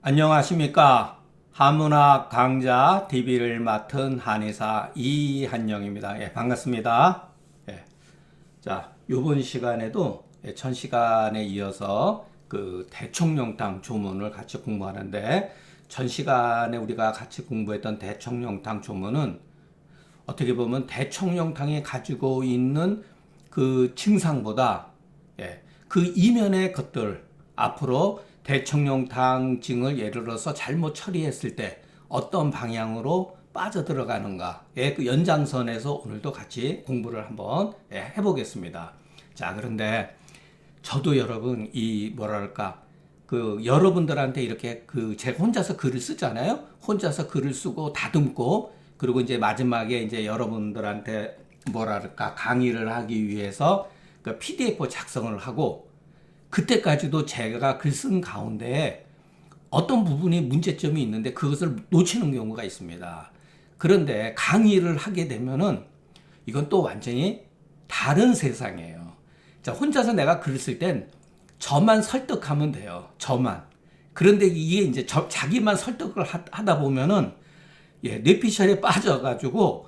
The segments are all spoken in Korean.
안녕하십니까. 한문학 강좌 DB를 맡은 한의사 이한영입니다. 예, 반갑습니다. 예, 자, 요번 시간에도 전 시간에 이어서 그 대청룡탕 조문을 같이 공부하는데, 전 시간에 우리가 같이 공부했던 대청룡탕 조문은 어떻게 보면 대청룡탕이 가지고 있는 그 증상보다 그 이면의 것들, 앞으로 대청룡탕증을 예를 들어서 잘못 처리했을 때 어떤 방향으로 빠져들어가는가의 그 연장선에서 오늘도 같이 공부를 한번 해보겠습니다. 자, 그런데 저도 여러분 이 뭐랄까 그 여러분들한테 이렇게 그 제가 혼자서 글을 쓰잖아요. 혼자서 글을 쓰고 다듬고, 그리고 이제 마지막에 이제 여러분들한테 뭐랄까 강의를 하기 위해서 그 PDF 작성을 하고, 그때까지도 제가 글 쓴 가운데 어떤 부분이 문제점이 있는데 그것을 놓치는 경우가 있습니다. 그런데 강의를 하게 되면은 이건 또 완전히 다른 세상이에요. 자, 혼자서 내가 글을 쓸 땐 저만 설득하면 돼요. 저만. 그런데 이게 이제 자기만 설득을 하다 보면은 뇌피셜에 빠져가지고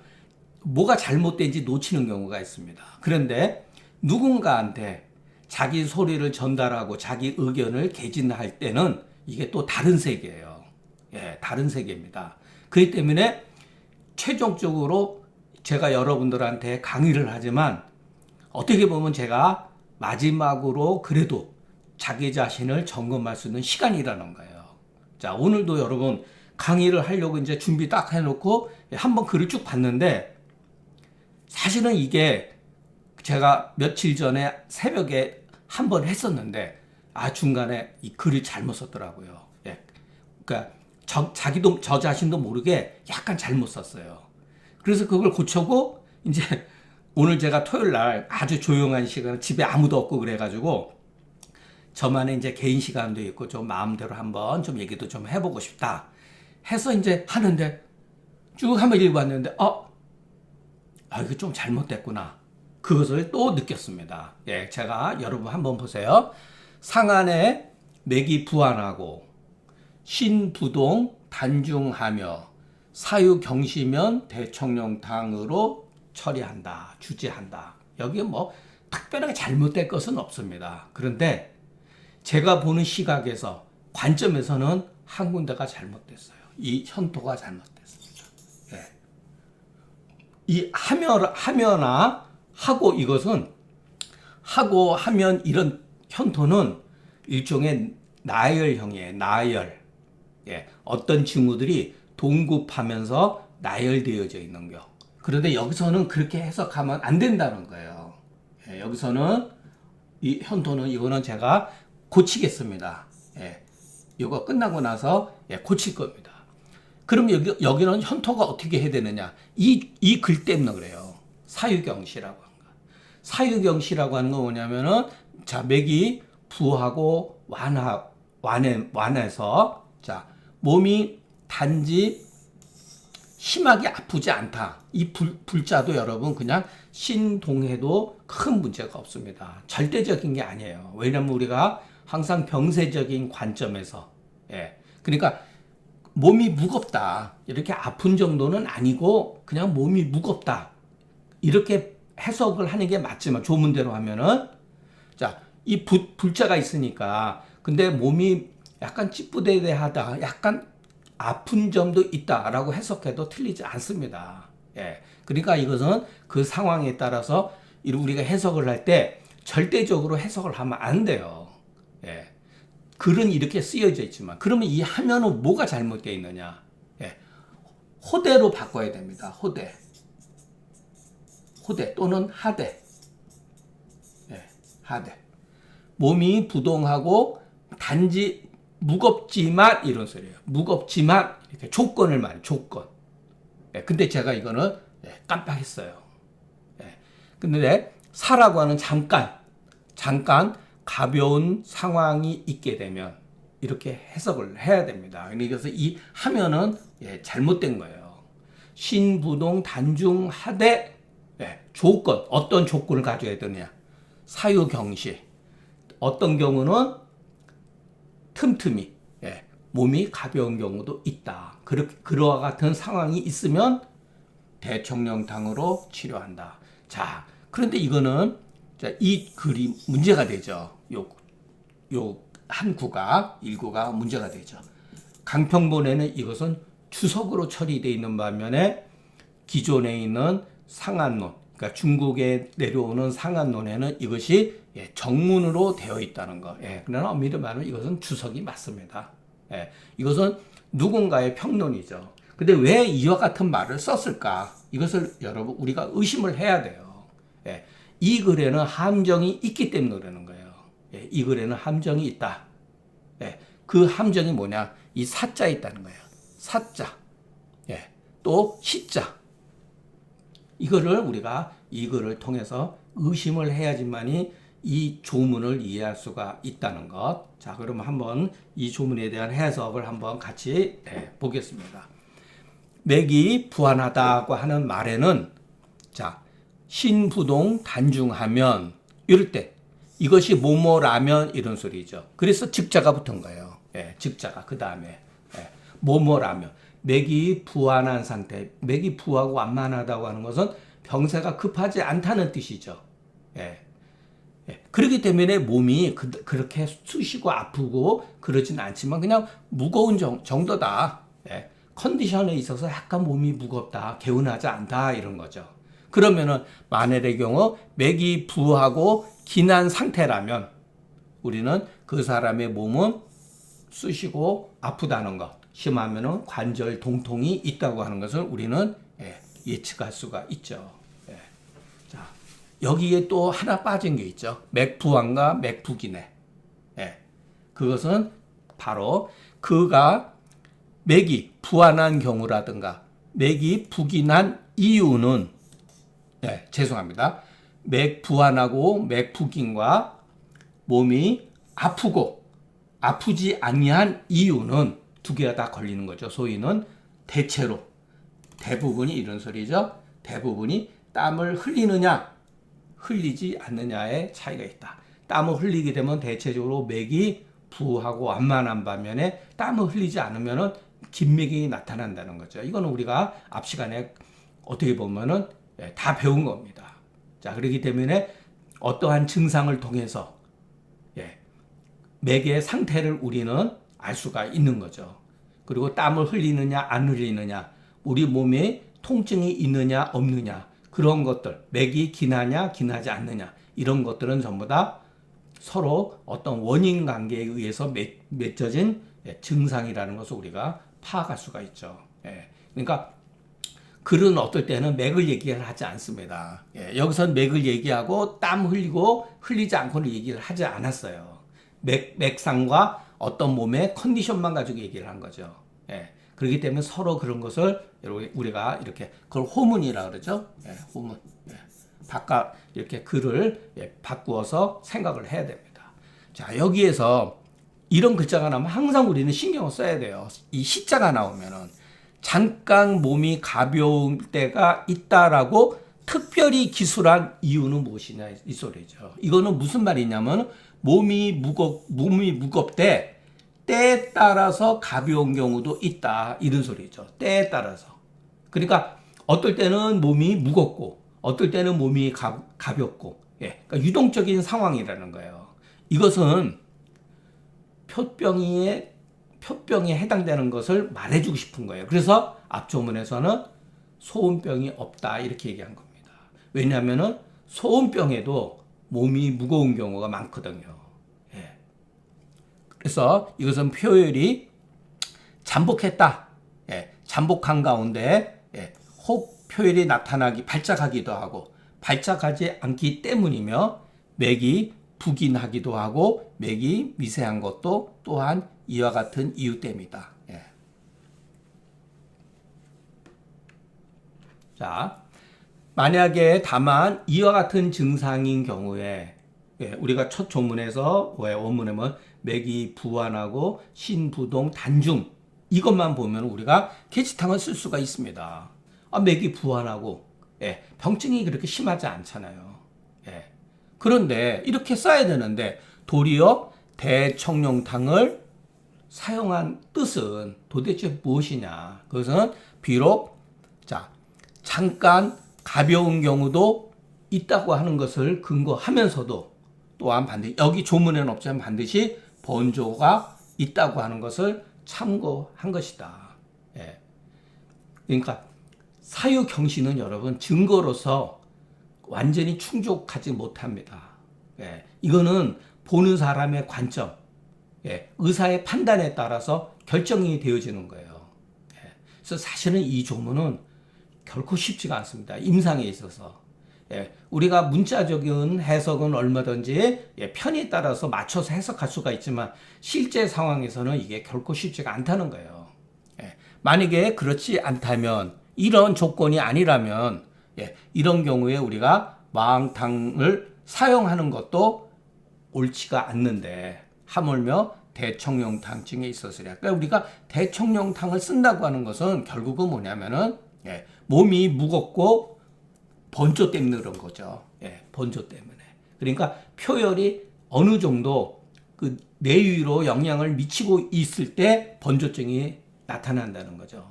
뭐가 잘못된지 놓치는 경우가 있습니다. 그런데 누군가한테 자기 소리를 전달하고 자기 의견을 개진할 때는 이게 또 다른 세계예요. 다른 세계입니다. 그렇기 때문에 최종적으로 제가 여러분들한테 강의를 하지만 어떻게 보면 제가 마지막으로 그래도 자기 자신을 점검할 수 있는 시간이라는 거예요. 자, 오늘도 여러분 강의를 하려고 이제 준비 딱 해놓고 한번 글을 쭉 봤는데, 사실은 이게 제가 며칠 전에 새벽에 한번 했었는데 중간에 이 글을 잘못 썼더라고요. 그러니까 자기도 저 자신도 모르게 약간 잘못 썼어요. 그래서 그걸 고쳐고 이제 오늘 제가 토요일 날 아주 조용한 시간, 집에 아무도 없고 그래가지고 저만의 이제 개인 시간도 있고 좀 마음대로 한번 좀 얘기도 좀 해보고 싶다 해서 이제 하는데 쭉 한번 읽어봤는데 이거 좀 잘못됐구나. 그것을 또 느꼈습니다. 제가 여러분 한번 보세요. 상안에 맥이 부안하고 신부동 단중하며 사유경시면 대청룡탕으로 처리한다, 주재한다. 여기에 뭐 특별하게 잘못된 것은 없습니다. 그런데 제가 보는 시각에서, 관점에서는 한 군데가 잘못됐어요. 이 현토가 잘못됐습니다. 이 하면나 하고, 이것은 하고 하면 이런 현토는 일종의 나열형이에요. 나열. 어떤 징후들이 동급하면서 나열되어져 있는 거. 그런데 여기서는 그렇게 해석하면 안 된다는 거예요. 여기서는 이 현토는 이거는 제가 고치겠습니다. 이거 끝나고 나서 고칠 겁니다. 그럼 여기는 현토가 어떻게 해야 되느냐? 이 글 때문에 그래요. 사유경시라고 하는 거. 사유경시라고 하는 건 뭐냐면은, 자, 맥이 부하고 완해서, 자, 몸이 단지 심하게 아프지 않다. 이 불자도 여러분 그냥 신동해도 큰 문제가 없습니다. 절대적인 게 아니에요. 왜냐면 우리가 항상 병세적인 관점에서, 그러니까 몸이 무겁다, 이렇게 아픈 정도는 아니고 그냥 몸이 무겁다, 이렇게 해석을 하는 게 맞지만, 조문대로 하면은, 자, 이 불자가 있으니까, 근데 몸이 약간 찌뿌대대하다, 약간 아픈 점도 있다라고 해석해도 틀리지 않습니다. 그러니까 이것은 그 상황에 따라서 우리가 해석을 할 때 절대적으로 해석을 하면 안 돼요. 글은 이렇게 쓰여져 있지만, 그러면 이 하면은 뭐가 잘못되어 있느냐? 호대로 바꿔야 됩니다. 호대 또는 하대. 하대. 몸이 부동하고 단지 무겁지만, 이런 소리예요. 무겁지만, 이렇게 조건을 말해요. 조건. 근데 제가 이거는 깜빡했어요. 근데 사라고 하는 잠깐 가벼운 상황이 있게 되면 이렇게 해석을 해야 됩니다. 그래서 이 하면은 잘못된 거예요. 신부동 단중하되, 조건, 어떤 조건을 가져야 되느냐? 사유경시. 어떤 경우는 틈틈이 몸이 가벼운 경우도 있다. 그와 같은 상황이 있으면 대청령탕으로 치료한다. 자, 그런데 이거는 이 글이 문제가 되죠. 요 한 구가 일구가 문제가 되죠. 강평본에는 이것은 추석으로 처리되어 있는 반면에 기존에 있는 상한론, 그러니까 중국에 내려오는 상한론에는 이것이 정문으로 되어 있다는 거. 그러나 엄밀히 말하면 이것은 추석이 맞습니다. 이것은 누군가의 평론이죠. 근데 왜 이와 같은 말을 썼을까? 이것을 여러분 우리가 의심을 해야 돼요. 이 글에는 함정이 있기 때문에 그러는 거예요. 이 글에는 함정이 있다. 그 함정이 뭐냐? 이 사자에 있다는 거예요. 사자. 또 시자. 이거를 우리가 이 글을 통해서 의심을 해야지만이 이 조문을 이해할 수가 있다는 것. 자, 그러면 한번 이 조문에 대한 해석을 한번 같이 보겠습니다. 맥이 부한하다고 하는 말에는 자, 신부동 단중하면 이럴 때 이것이 뭐뭐라면 이런 소리죠. 그래서 즉자가 붙은 거예요. 즉자가 그 다음에 뭐뭐라면 맥이 부한한 상태, 맥이 부하고 완만하다고 하는 것은 병세가 급하지 않다는 뜻이죠. 그렇기 때문에 몸이 그렇게 쑤시고 아프고 그러진 않지만 그냥 무거운 정도다. 컨디션에 있어서 약간 몸이 무겁다, 개운하지 않다 이런 거죠. 그러면은 만일의 경우 맥이 부하고 긴한 상태라면 우리는 그 사람의 몸은 쑤시고 아프다는 것, 심하면은 관절 통통이 있다고 하는 것을 우리는 예측할 수가 있죠. 자, 여기에 또 하나 빠진 게 있죠. 맥부한과 맥부기내. 그것은 바로 그가 맥이 부한한 경우라든가 맥이 부긴한 이유는 죄송합니다. 맥부한하고 맥부긴과 몸이 아프고 아프지 아니한 이유는 두 개가 다 걸리는 거죠. 소위는 대체로 대부분이 이런 소리죠. 대부분이 땀을 흘리느냐 흘리지 않느냐의 차이가 있다. 땀을 흘리게 되면 대체적으로 맥이 부하고 완만한 반면에 땀을 흘리지 않으면은 긴맥이 나타난다는 거죠. 이거는 우리가 앞 시간에 어떻게 보면은 다 배운 겁니다. 자, 그렇기 때문에 어떠한 증상을 통해서 맥의 상태를 우리는 알 수가 있는 거죠. 그리고 땀을 흘리느냐 안 흘리느냐, 우리 몸에 통증이 있느냐 없느냐, 그런 것들, 맥이 기나냐 기나지 않느냐, 이런 것들은 전부 다 서로 어떤 원인 관계에 의해서 맺어진 증상이라는 것을 우리가 파악할 수가 있죠. 그러니까 글은 어떨 때는 맥을 얘기를 하지 않습니다. 여기서는 맥을 얘기하고 땀 흘리고 흘리지 않고는 얘기를 하지 않았어요. 맥상과 어떤 몸의 컨디션만 가지고 얘기를 한 거죠. 그렇기 때문에 서로 그런 것을 우리가 이렇게 그걸 호문이라 그러죠. 호문. 바깥 이렇게 글을 바꾸어서 생각을 해야 됩니다. 자, 여기에서 이런 글자가 나오면 항상 우리는 신경을 써야 돼요. 이 시자가 나오면은 잠깐 몸이 가벼울 때가 있다라고 특별히 기술한 이유는 무엇이냐 이 소리죠. 이거는 무슨 말이냐면 몸이 무겁대 때에 따라서 가벼운 경우도 있다 이런 소리죠. 때에 따라서. 그러니까 어떨 때는 몸이 무겁고 어떨 때는 몸이 가볍고 그러니까 유동적인 상황이라는 거예요. 이것은 표병에 해당되는 것을 말해주고 싶은 거예요. 그래서 앞조문에서는 소음병이 없다 이렇게 얘기한 겁니다. 왜냐하면은 소음병에도 몸이 무거운 경우가 많거든요. 그래서 이것은 표열이 잠복했다. 잠복한 가운데 혹 표열이 나타나기 발작하기도 하고 발작하지 않기 때문이며 맥이 부긴하기도 하고 맥이 미세한 것도 또한 이와 같은 이유 때문이다. 자, 만약에 다만 이와 같은 증상인 경우에 우리가 첫 조문에서 원문에 뭐 맥이 부한하고 신부동 단중 이것만 보면 우리가 계치탕을 쓸 수가 있습니다. 맥이 부한하고 병증이 그렇게 심하지 않잖아요. 그런데 이렇게 써야 되는데 도리어 대청룡탕을 사용한 뜻은 도대체 무엇이냐? 그것은 비록 자 잠깐 가벼운 경우도 있다고 하는 것을 근거하면서도 또한 반드시 여기 조문에는 없지만 반드시 번조가 있다고 하는 것을 참고한 것이다. 예. 그러니까 사유경신은 여러분 증거로서 완전히 충족하지 못합니다. 예. 이거는 보는 사람의 관점, 예. 의사의 판단에 따라서 결정이 되어지는 거예요. 예. 그래서 사실은 이 조문은 결코 쉽지가 않습니다. 임상에 있어서. 예, 우리가 문자적인 해석은 얼마든지 편에 따라서 맞춰서 해석할 수가 있지만 실제 상황에서는 이게 결코 쉽지가 않다는 거예요. 예, 만약에 그렇지 않다면 이런 조건이 아니라면 이런 경우에 우리가 마왕탕을 사용하는 것도 옳지가 않는데 하물며 대청룡탕증에 있어서야. 그러니까 우리가 대청룡탕을 쓴다고 하는 것은 결국은 뭐냐면은 몸이 무겁고 번조 때문에 그런 거죠. 번조 때문에. 그러니까 표열이 어느 정도 그 내위로 영향을 미치고 있을 때 번조증이 나타난다는 거죠.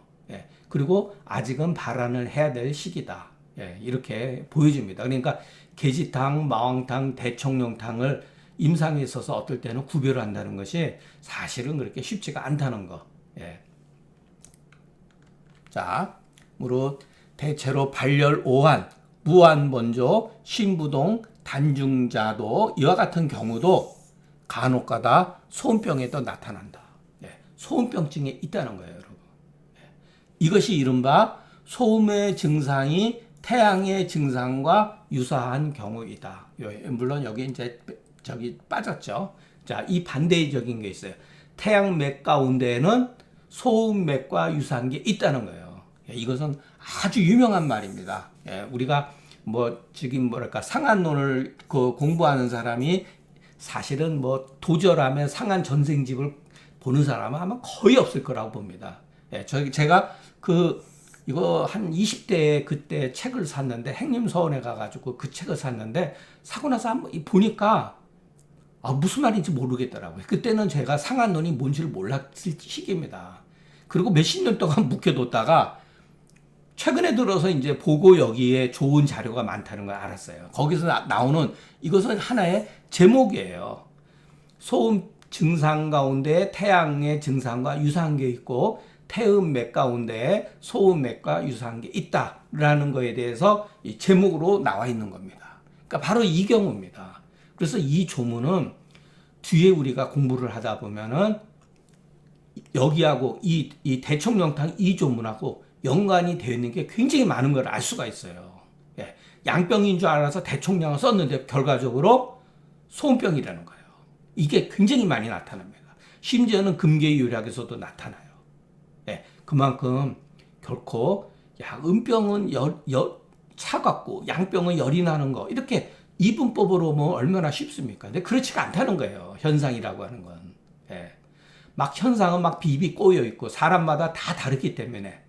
그리고 아직은 발환을 해야 될 시기다. 이렇게 보여집니다. 그러니까 계지탕, 마왕탕, 대청룡탕을 임상에 있어서 어떨 때는 구별을 한다는 것이 사실은 그렇게 쉽지가 않다는 거. 자, 무릇 대체로 발열 오한, 무한번조, 신부동, 단중자도 이와 같은 경우도 간혹가다 소음병에도 나타난다. 소음병증에 있다는 거예요, 여러분. 이것이 이른바 소음의 증상이 태양의 증상과 유사한 경우이다. 물론 여기 이제 저기 빠졌죠. 자, 이 반대적인 게 있어요. 태양맥 가운데에는 소음맥과 유사한 게 있다는 거예요. 이것은 아주 유명한 말입니다. 우리가 뭐 지금 뭐랄까 상한론을 공부하는 사람이 사실은 뭐 도절하면 상한 전생집을 보는 사람은 아마 거의 없을 거라고 봅니다. 제가 이거 한 20대에 그때 책을 샀는데 행림서원에 가가지고 그 책을 샀는데 사고 나서 한번 보니까 무슨 말인지 모르겠더라고요. 그때는 제가 상한론이 뭔지를 몰랐을 시기입니다. 그리고 몇십 년 동안 묵혀뒀다가 최근에 들어서 이제 보고 여기에 좋은 자료가 많다는 걸 알았어요. 거기서 나오는 이것은 하나의 제목이에요. 소음 증상 가운데 태양의 증상과 유사한 게 있고 태음맥 가운데 소음맥과 유사한 게 있다라는 거에 대해서 이 제목으로 나와 있는 겁니다. 그러니까 바로 이 경우입니다. 그래서 이 조문은 뒤에 우리가 공부를 하다 보면은 여기하고 이 대청룡탕 이 조문하고 연관이 되어 있는 게 굉장히 많은 걸 알 수가 있어요. 양병인 줄 알아서 대청량을 썼는데 결과적으로 소음병이라는 거예요. 이게 굉장히 많이 나타납니다. 심지어는 금계유략에서도 나타나요. 그만큼 결코 음병은 차갑고 양병은 열이 나는 거 이렇게 이분법으로 뭐 얼마나 쉽습니까? 근데 그렇지가 않다는 거예요. 현상이라고 하는 건. 막 현상은 막 비비 꼬여 있고 사람마다 다 다르기 때문에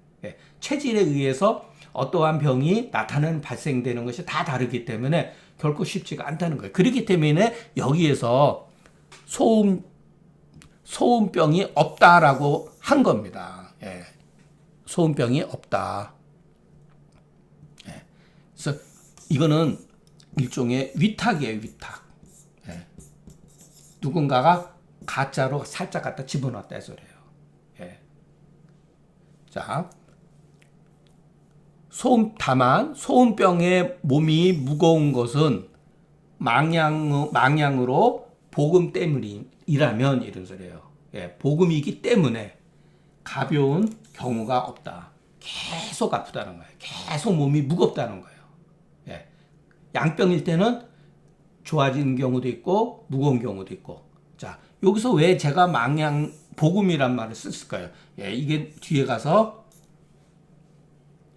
체질에 의해서 어떠한 병이 나타나는 발생되는 것이 다 다르기 때문에 결코 쉽지가 않다는 거예요. 그렇기 때문에 여기에서 소음병이 없다라고 한 겁니다. 소음병이 없다. 그래서 이거는 일종의 위탁이에요, 위탁. 누군가가 가짜로 살짝 갖다 집어넣었다 해서 그래요. 자, 다만 소음병의 몸이 무거운 것은 망향으로 복음 때문이라면 이런 소리예요. 복음이기 때문에 가벼운 경우가 없다. 계속 아프다는 거예요. 계속 몸이 무겁다는 거예요. 양병일 때는 좋아지는 경우도 있고 무거운 경우도 있고. 자, 여기서 왜 제가 복음이란 말을 썼을까요? 이게 뒤에 가서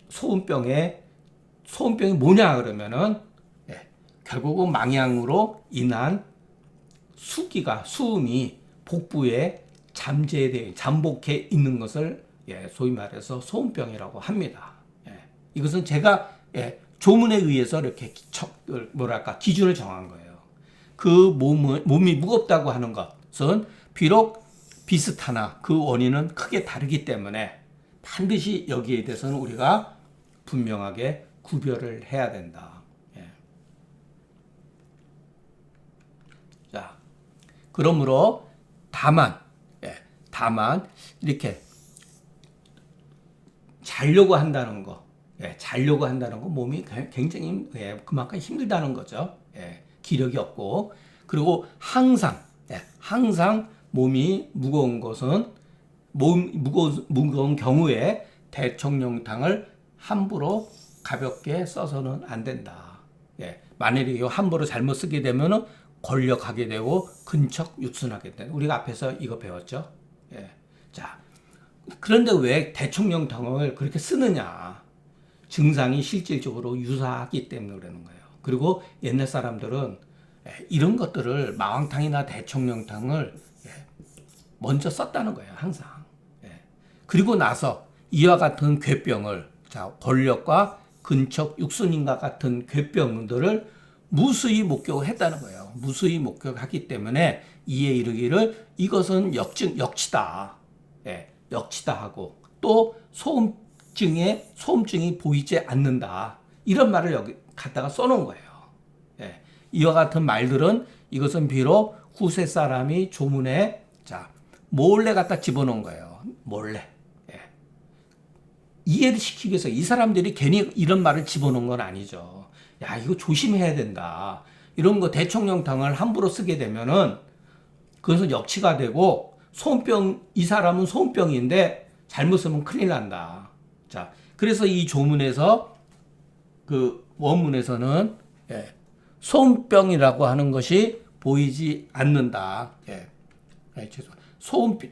소음병이 뭐냐 그러면은 결국은 망향으로 인한 수음이 복부에 잠복해 있는 것을 소위 말해서 소음병이라고 합니다. 이것은 제가 조문에 의해서 이렇게 기준을 정한 거예요. 그 몸이 무겁다고 하는 것은 비록 비슷하나 그 원인은 크게 다르기 때문에 반드시 여기에 대해서는 우리가 분명하게 구별을 해야 된다. 예. 자, 그러므로 다만 이렇게 자려고 한다는 거, 자려고 한다는 거 몸이 굉장히 그만큼 힘들다는 거죠. 기력이 없고, 그리고 항상 몸이 무거운 것은 무거운 경우에 대청룡탕을 함부로 가볍게 써서는 안 된다. 만약에 이거 함부로 잘못 쓰게 되면 권력하게 되고 근척 육순하게 된다. 우리가 앞에서 이거 배웠죠. 자, 그런데 왜 대청룡탕을 그렇게 쓰느냐? 증상이 실질적으로 유사하기 때문에 그러는 거예요. 그리고 옛날 사람들은 이런 것들을 마왕탕이나 대청룡탕을 먼저 썼다는 거예요. 항상. 그리고 나서 이와 같은 괴병을, 자, 권력과 근척 육순인과 같은 괴병들을 무수히 목격했다는 거예요. 무수히 목격하기 때문에 이에 이르기를 이것은 역치다. 역치다 하고, 또 소음증이 보이지 않는다. 이런 말을 여기 갖다가 써놓은 거예요. 이와 같은 말들은 이것은 비록 후세 사람이 조문에 몰래 갖다 집어넣은 거예요. 몰래. 이해를 시키기 위해서 이 사람들이 괜히 이런 말을 집어넣은 건 아니죠. 야, 이거 조심해야 된다. 이런 거 대청룡탕을 함부로 쓰게 되면은 그것은 역치가 되고 이 사람은 소음병인데 잘못 쓰면 큰일 난다. 자, 그래서 이 조문에서 그 원문에서는 소음병이라고 하는 것이 보이지 않는다.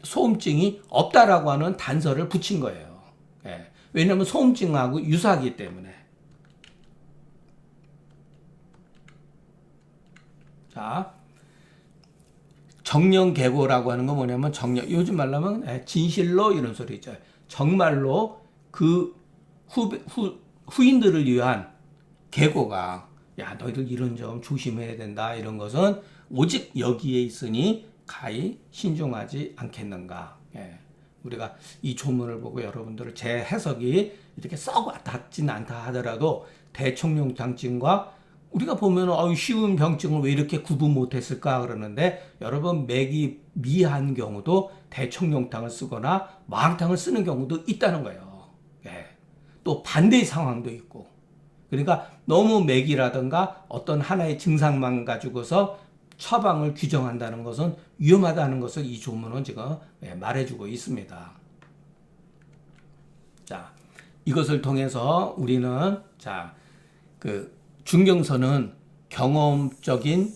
소음증이 없다라고 하는 단서를 붙인 거예요. 왜냐하면 소음증하고 유사하기 때문에. 자, 정령계고라고 하는 건 뭐냐면 요즘 말로 하면 진실로 이런 소리죠. 정말로 그 후인들을 위한 계고가, 야, 너희들 이런 점 조심해야 된다. 이런 것은 오직 여기에 있으니 가히 신중하지 않겠는가. 우리가 이 조문을 보고 여러분들 제 해석이 이렇게 썩 와닿진 않다 하더라도 대청룡탕증과 우리가 보면 쉬운 병증을 왜 이렇게 구분 못했을까 그러는데, 여러분 맥이 미한 경우도 대청룡탕을 쓰거나 마왕탕을 쓰는 경우도 있다는 거예요. 또 반대의 상황도 있고, 그러니까 너무 맥이라든가 어떤 하나의 증상만 가지고서 처방을 규정한다는 것은 위험하다는 것을 이 조문은 지금 말해주고 있습니다. 자, 이것을 통해서 우리는 그 중경서는 경험적인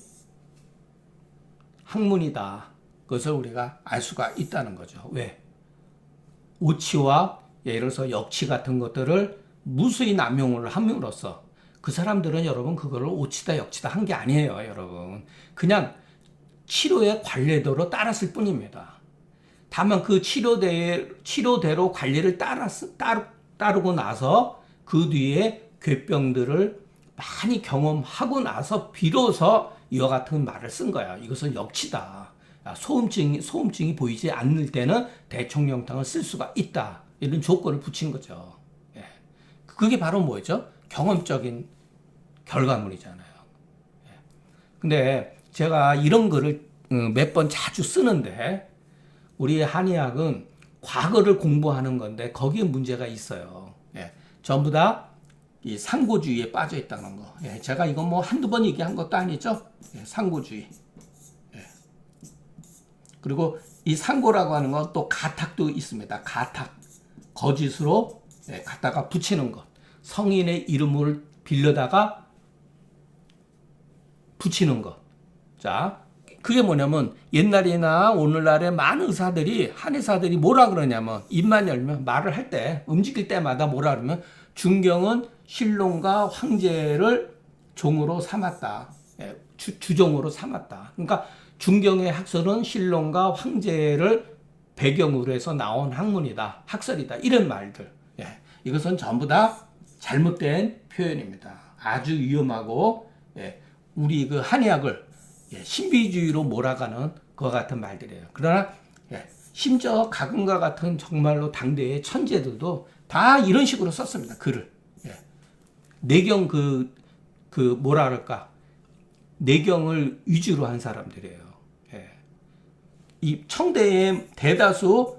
학문이다. 그것을 우리가 알 수가 있다는 거죠. 왜? 오치와 예를 들어서 역치 같은 것들을 무수히 남용을 함으로써 그 사람들은 여러분 그거를 오치다 역치다 한 게 아니에요. 여러분 그냥 치료의 관례대로 따랐을 뿐입니다. 다만 그 치료대로 관리를 따르고 나서 그 뒤에 괴병들을 많이 경험하고 나서 비로소 이와 같은 말을 쓴 거야. 이것은 역치다. 소음증이 보이지 않을 때는 대청룡탕을 쓸 수가 있다. 이런 조건을 붙인 거죠. 그게 바로 뭐죠? 경험적인 결과물이잖아요. 근데 제가 이런 글을 몇 번 자주 쓰는데, 우리 한의학은 과거를 공부하는 건데 거기에 문제가 있어요. 전부 다 이 상고주의에 빠져 있다는 거. 제가 이건 뭐 한두 번 얘기한 것도 아니죠. 상고주의. 그리고 이 상고라고 하는 건 또 가탁도 있습니다. 가탁. 거짓으로 갖다가 붙이는 것. 성인의 이름을 빌려다가 붙이는 것. 자, 그게 뭐냐면 옛날이나 오늘날의 많은 의사들이, 한의사들이 뭐라 그러냐면, 입만 열면 말을 할 때, 움직일 때마다 뭐라 그러면 중경은 신론과 황제를 종으로 삼았다. 주종으로 삼았다. 그러니까 중경의 학설은 신론과 황제를 배경으로 해서 나온 학문이다. 학설이다. 이런 말들. 이것은 전부 다 잘못된 표현입니다. 아주 위험하고, 우리 그 한의학을 신비주의로 몰아가는 그와 같은 말들이에요. 그러나 심지어 가금과 같은 정말로 당대의 천재들도 다 이런 식으로 썼습니다. 글을. 예. 내경 뭐라 그럴까. 내경을 위주로 한 사람들이에요. 예. 이 청대의 대다수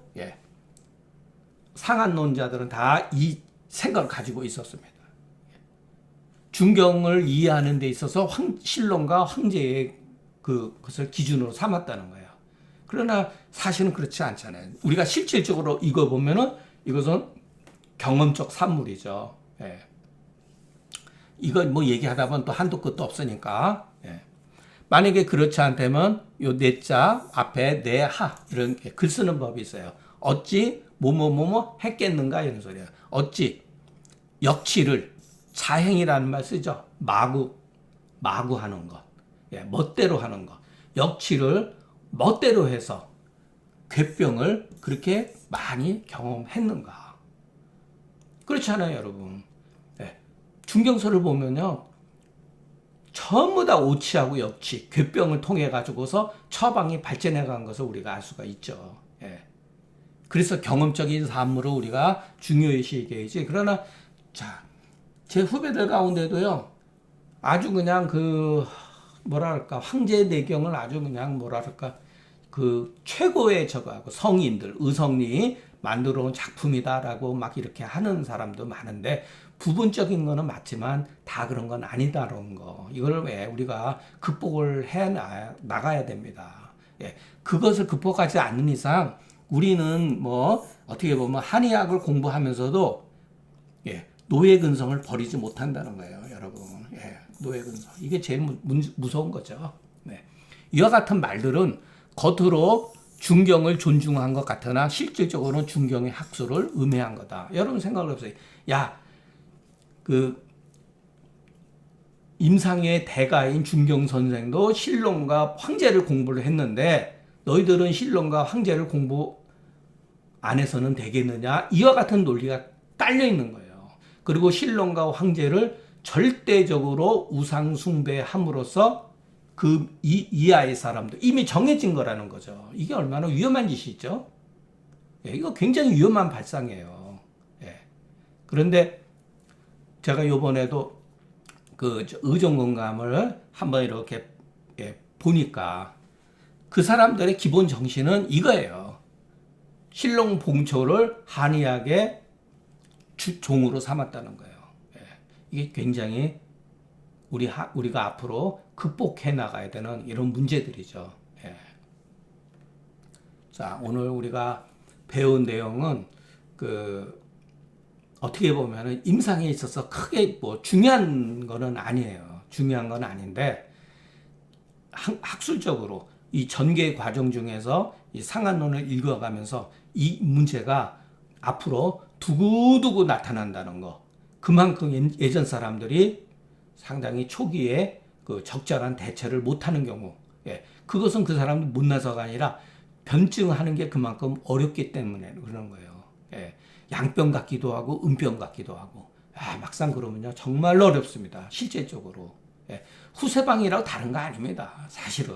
상한론자들은 다 이 생각을 가지고 있었습니다. 중경을 이해하는 데 있어서 신론과 황제의 그것을 기준으로 삼았다는 거예요. 그러나 사실은 그렇지 않잖아요. 우리가 실질적으로 이거 보면은 이것은 경험적 산물이죠. 예. 이건 뭐 얘기하다 보면 또 한도 끝도 없으니까. 예. 만약에 그렇지 않다면 요 내자 앞에 내하 이런 글 쓰는 법이 있어요. 어찌 뭐뭐뭐뭐 했겠는가 이런 소리예요. 어찌 역치를 자행이라는 말 쓰죠. 마구 하는 것. 예, 멋대로 하는 것. 역치를 멋대로 해서 괴병을 그렇게 많이 경험했는가. 그렇잖아요, 여러분. 예, 중경서를 보면요. 전부 다 오치하고 역치, 괴병을 통해 가지고서 처방이 발전해 간 것을 우리가 알 수가 있죠. 예. 그래서 경험적인 산물을 우리가 중요시 여겨야지. 그러나 자, 제 후배들 가운데도요. 아주 그냥 뭐랄까 황제 내경을 아주 그냥 뭐랄까 최고의 성인들 의성리 만들어 온 작품이다라고 막 이렇게 하는 사람도 많은데 부분적인 거는 맞지만 다 그런 건 아니다라는 거. 이걸 왜 우리가 극복을 해 나가야 됩니다. 예. 그것을 극복하지 않는 이상 우리는 뭐 어떻게 보면 한의학을 공부하면서도 노예 근성을 버리지 못한다는 거예요, 여러분. 예, 노예 근성. 이게 제일 무서운 거죠. 네. 이와 같은 말들은 겉으로 중경을 존중한 것 같으나 실질적으로는 중경의 학술을 음해한 거다. 여러분 생각을 해보세요. 야, 임상의 대가인 중경 선생도 신론과 황제를 공부를 했는데 너희들은 신론과 황제를 공부 안 해서는 되겠느냐? 이와 같은 논리가 딸려 있는 거예요. 그리고 신론과 황제를 절대적으로 우상 숭배함으로써 이하의 사람들 이미 정해진 거라는 거죠. 이게 얼마나 위험한 짓이죠? 예, 이거 굉장히 위험한 발상이에요. 예. 그런데 제가 요번에도 의정건감을 한번 이렇게 보니까 그 사람들의 기본 정신은 이거예요. 신론 봉초를 한의학의 종으로 삼았다는 거예요. 예. 이게 굉장히 우리가 앞으로 극복해 나가야 되는 이런 문제들이죠. 예. 자, 오늘 우리가 배운 내용은 어떻게 보면은 임상에 있어서 크게 뭐 중요한 거는 아니에요. 중요한 건 아닌데 학술적으로 이 전개 과정 중에서 이 상한론을 읽어가면서 이 문제가 앞으로 두고두고 나타난다는 거. 그만큼 예전 사람들이 상당히 초기에 적절한 대처를 못하는 경우, 그것은 그 사람들 못나서가 아니라 변증하는 게 그만큼 어렵기 때문에 그런 거예요. 양병 같기도 하고 은병 같기도 하고. 막상 그러면요 정말로 어렵습니다. 실제적으로. 후세방이라고 다른 거 아닙니다. 사실은.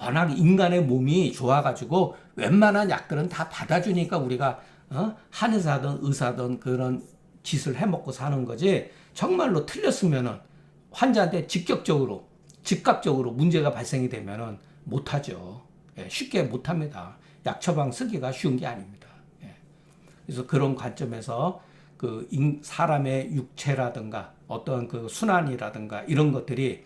워낙 인간의 몸이 좋아가지고 웬만한 약들은 다 받아주니까 우리가 한의사든 의사든 그런 짓을 해먹고 사는 거지 정말로 틀렸으면은 환자한테 즉각적으로 문제가 발생이 되면은 못하죠. 쉽게 못합니다. 약 처방 쓰기가 쉬운 게 아닙니다. 그래서 그런 관점에서 사람의 육체라든가 어떤 순환이라든가 이런 것들이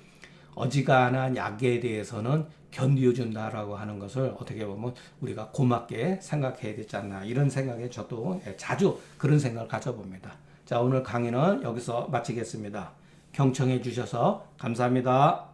어지간한 약에 대해서는 견디어준다라고 하는 것을 어떻게 보면 우리가 고맙게 생각해야 되지 않나 이런 생각에 저도 자주 그런 생각을 가져봅니다. 자, 오늘 강의는 여기서 마치겠습니다. 경청해 주셔서 감사합니다.